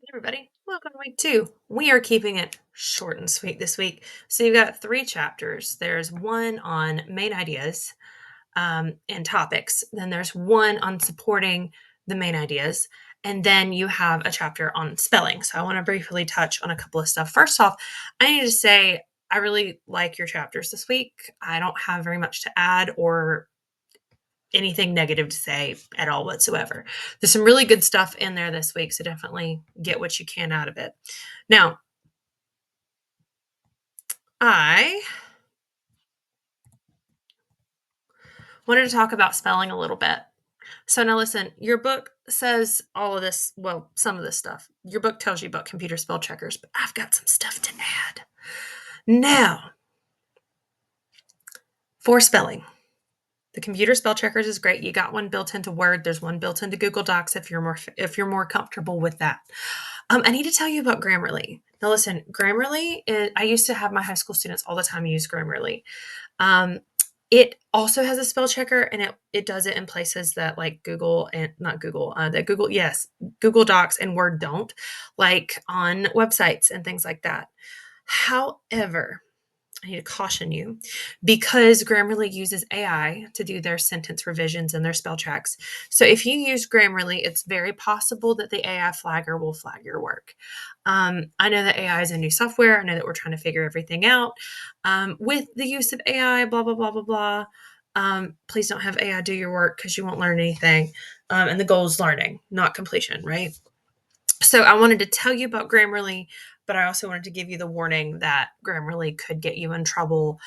Hey everybody, welcome to week two. We are keeping it short and sweet this week. So you've got three chapters. There's one on main ideas and topics. Then there's one on supporting the main ideas. And then you have a chapter on spelling. So I want to briefly touch on a couple of stuff. First off, I need to say I really like your chapters this week. I don't have very much to add or anything negative to say at all whatsoever. There's some really good stuff in there this week, so definitely get what you can out of it. Now, I wanted to talk about spelling a little bit. So now listen, your book says all of this, well, some of this stuff. Your book tells you about computer spell checkers, but I've got some stuff to add. Now, for spelling. The computer spell checkers is great. You got one built into Word. There's one built into Google Docs if you're more comfortable with that. I need to tell you about Grammarly. Now, listen, Grammarly. I used to have my high school students all the time use Grammarly. Um, it also has a spell checker, and it does it in places that like Google and not Google, that Google yes, Google Docs and Word don't, like on websites and things like that. However, I need to caution you because Grammarly uses AI to do their sentence revisions and their spell checks. So if you use Grammarly, it's very possible that the AI flagger will flag your work. I know that AI is a new software. I know that we're trying to figure everything out with the use of AI, blah, blah, blah, blah, blah. Please don't have AI do your work because you won't learn anything. And the goal is learning, not completion, right? So I wanted to tell you about Grammarly, but I also wanted to give you the warning that Grammarly could get you in trouble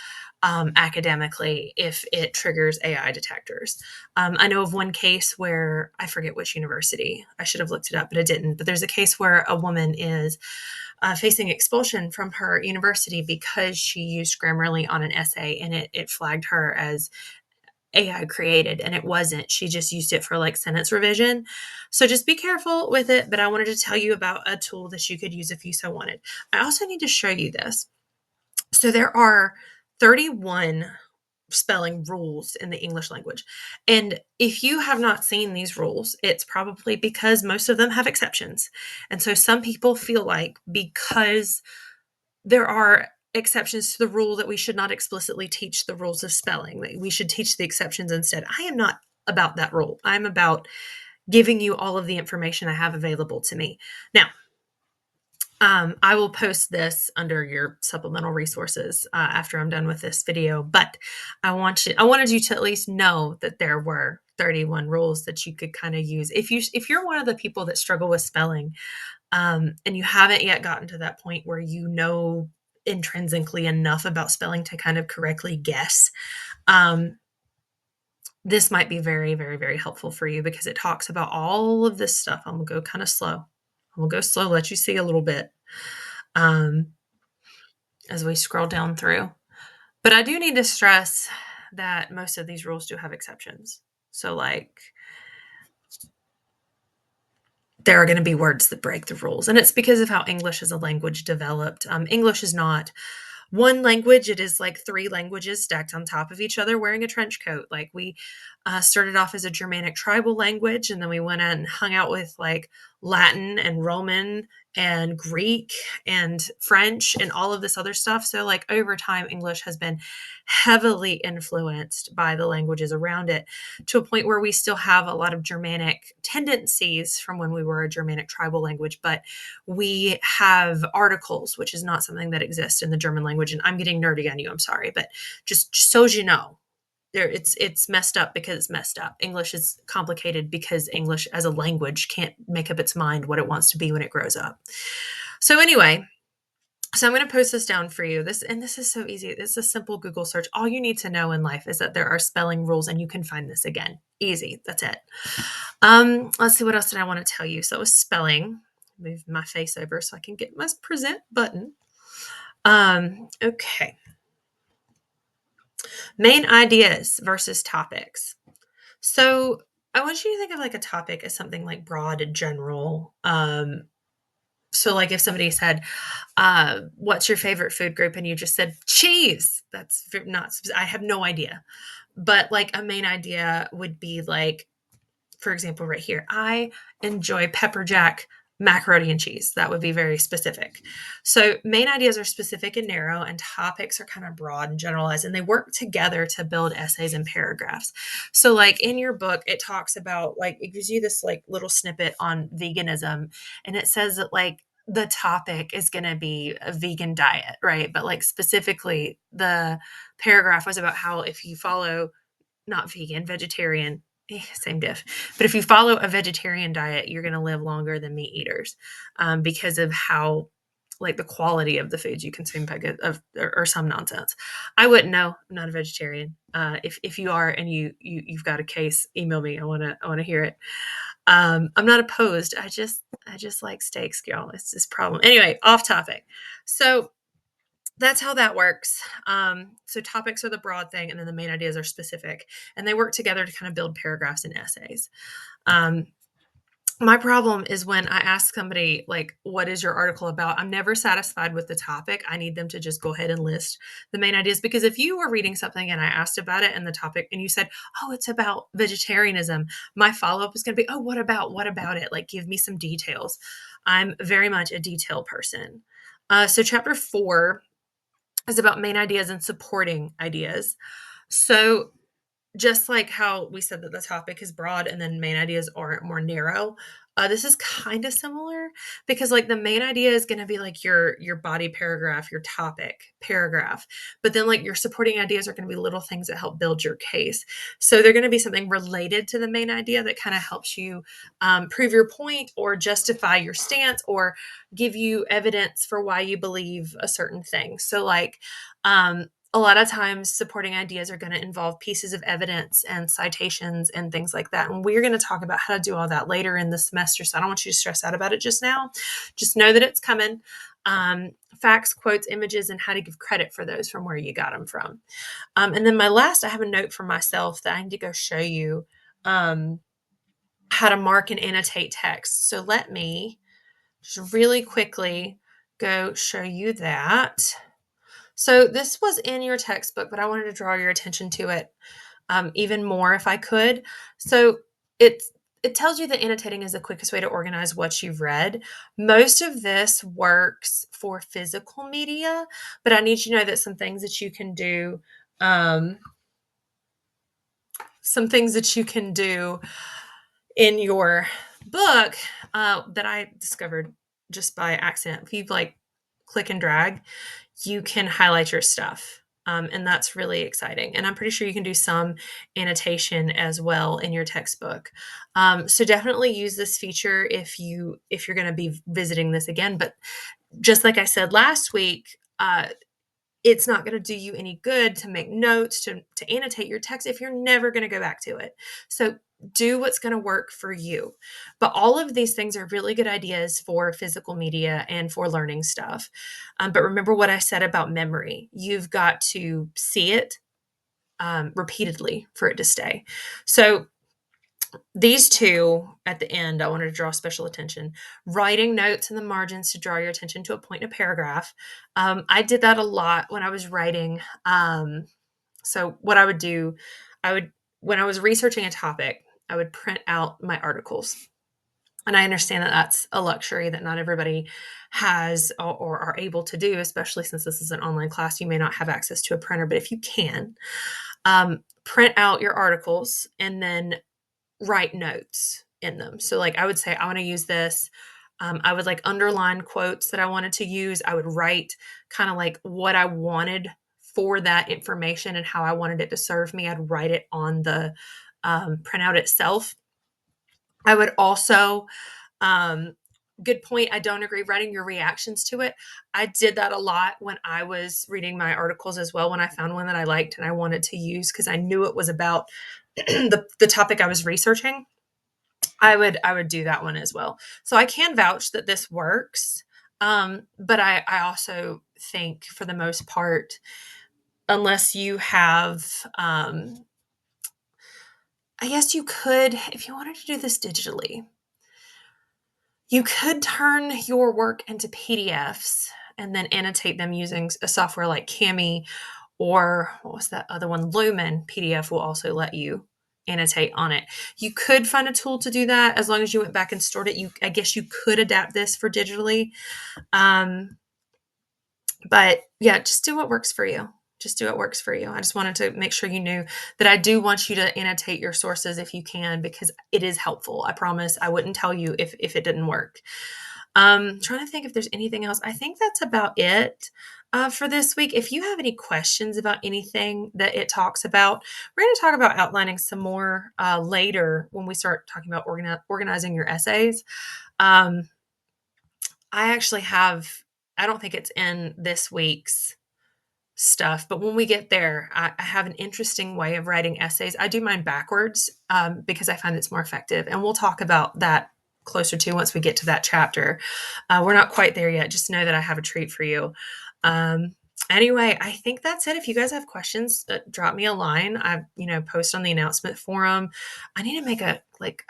academically if it triggers AI detectors. I know of one case where I forget which university. I should have looked it up, but I didn't. But there's a case where a woman is facing expulsion from her university because she used Grammarly on an essay and it flagged her as AI created, and it wasn't. She just used it for like sentence revision. So just be careful with it. But I wanted to tell you about a tool that you could use if you so wanted. I also need to show you this. So there are 31 spelling rules in the English language. And if you have not seen these rules, it's probably because most of them have exceptions. And so some people feel like because there are exceptions to the rule that we should not explicitly teach the rules of spelling, that we should teach the exceptions instead. I am not about that rule. I'm about giving you all of the information I have available to me. Now, I will post this under your supplemental resources after I'm done with this video. But I wanted you to at least know that there were 31 rules that you could kind of use if you're one of the people that struggle with spelling, and you haven't yet gotten to that point where you know intrinsically enough about spelling to kind of correctly guess. Um, this might be very, very, very helpful for you because it talks about all of this stuff. I'm gonna go kind of slow. I'm gonna go slow, let you see a little bit um, as we scroll down through. But I do need to stress that most of these rules do have exceptions. So, like, there are going to be words that break the rules, and it's because of how English as a language developed. English is not one language, it is like three languages stacked on top of each other wearing a trench coat. Like we started off as a Germanic tribal language, and then we went and hung out with like Latin and Roman and Greek and French and all of this other stuff. So like over time, English has been heavily influenced by the languages around it, to a point where we still have a lot of Germanic tendencies from when we were a Germanic tribal language, but we have articles, which is not something that exists in the German language. And I'm getting nerdy on you. I'm sorry, but just so as you know, it's messed up because it's messed up. English is complicated because English as a language can't make up its mind what it wants to be when it grows up. So anyway, so I'm going to post this down for you. This is so easy. It's a simple Google search. All you need to know in life is that there are spelling rules, and you can find this again. Easy. That's it. Let's see, what else did I want to tell you? So it was spelling. Move my face over so I can get my present button. Okay. Main ideas versus topics. So I want you to think of like a topic as something like broad and general. So like if somebody said, what's your favorite food group? And you just said cheese. That's not, I have no idea. But like a main idea would be like, for example, right here, I enjoy pepper jack macaroni and cheese. That would be very specific. So main ideas are specific and narrow, and topics are kind of broad and generalized, and they work together to build essays and paragraphs. So like in your book, it talks about like it gives you this like little snippet on veganism, and it says that like the topic is going to be a vegan diet, right? But like specifically, the paragraph was about how if you follow not vegan, vegetarian, same diff. But if you follow a vegetarian diet, you're going to live longer than meat eaters because of how, like, the quality of the foods you consume or some nonsense. I wouldn't know. I'm not a vegetarian. If you are and you've got a case, email me. I want to hear it. I'm not opposed. I just like steaks, y'all. It's this problem. Anyway, off topic. So that's how that works. So topics are the broad thing, and then the main ideas are specific, and they work together to kind of build paragraphs and essays. Um, my problem is when I ask somebody, like, what is your article about? I'm never satisfied with the topic. I need them to just go ahead and list the main ideas. Because if you were reading something and I asked about it and the topic, and you said, oh, it's about vegetarianism, my follow up is going to be, oh, what about it? Like, give me some details. I'm very much a detail person. So, chapter 4 is about main ideas and supporting ideas. So just like how we said that the topic is broad and then main ideas are more narrow, this is kind of similar because like the main idea is going to be like your body paragraph, your topic paragraph, but then like your supporting ideas are going to be little things that help build your case. So they're going to be something related to the main idea that kind of helps you prove your point or justify your stance or give you evidence for why you believe a certain thing. So like a lot of times supporting ideas are going to involve pieces of evidence and citations and things like that. And we're going to talk about how to do all that later in the semester. So I don't want you to stress out about it just now. Just know that it's coming. Facts, quotes, images, and how to give credit for those from where you got them from. And then my last, I have a note for myself that I need to go show you how to mark and annotate text. So let me just really quickly go show you that. So this was in your textbook, but I wanted to draw your attention to it even more if I could. So it tells you that annotating is the quickest way to organize what you've read. Most of this works for physical media, but I need you to know that um, some things that you can do in your book that I discovered just by accident. If you like click and drag, you can highlight your stuff. And that's really exciting. And I'm pretty sure you can do some annotation as well in your textbook. So definitely use this feature if you're going to be visiting this again. But just like I said last week, it's not going to do you any good to make notes to annotate your text if you're never going to go back to it. So do what's going to work for you. But all of these things are really good ideas for physical media and for learning stuff. But remember what I said about memory. You've got to see it repeatedly for it to stay. So these two at the end, I wanted to draw special attention. Writing notes in the margins to draw your attention to a point in a paragraph. I did that a lot when I was writing. So what I would do, when I was researching a topic, I would print out my articles. And I understand that that's a luxury that not everybody has or are able to do, especially since this is an online class. You may not have access to a printer, but if you can, print out your articles and then write notes in them. So like I would say, I want to use this. I would like underline quotes that I wanted to use. I would write kind of like what I wanted for that information and how I wanted it to serve me. I'd write it on the printout itself. I would also, um, good point. I don't agree. Writing your reactions to it. I did that a lot when I was reading my articles as well. When I found one that I liked and I wanted to use because I knew it was about the topic I was researching. I would do that one as well. So I can vouch that this works. But I also think for the most part, unless you have, I guess you could, if you wanted to do this digitally, you could turn your work into PDFs and then annotate them using a software like Cami or what was that other one? Lumen PDF will also let you annotate on it. You could find a tool to do that as long as you went back and stored it. I guess you could adapt this for digitally. But yeah, just do what works for you. Just do what works for you. I just wanted to make sure you knew that I do want you to annotate your sources if you can, because it is helpful. I promise I wouldn't tell you if it didn't work. Trying to think if there's anything else. I think that's about it for this week. If you have any questions about anything that it talks about, we're going to talk about outlining some more later when we start talking about organizing your essays. Um, I actually have, I don't think it's in this week's stuff, but when we get there, I have an interesting way of writing essays. I do mine backwards because I find it's more effective. And we'll talk about that closer to once we get to that chapter. We're not quite there yet. Just know that I have a treat for you. Um, anyway, I think that's it. If you guys have questions, drop me a line. I, post on the announcement forum. I need to make a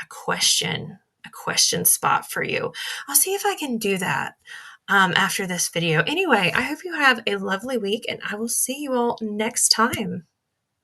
question spot for you. I'll see if I can do that after this video. Anyway, I hope you have a lovely week, and I will see you all next time.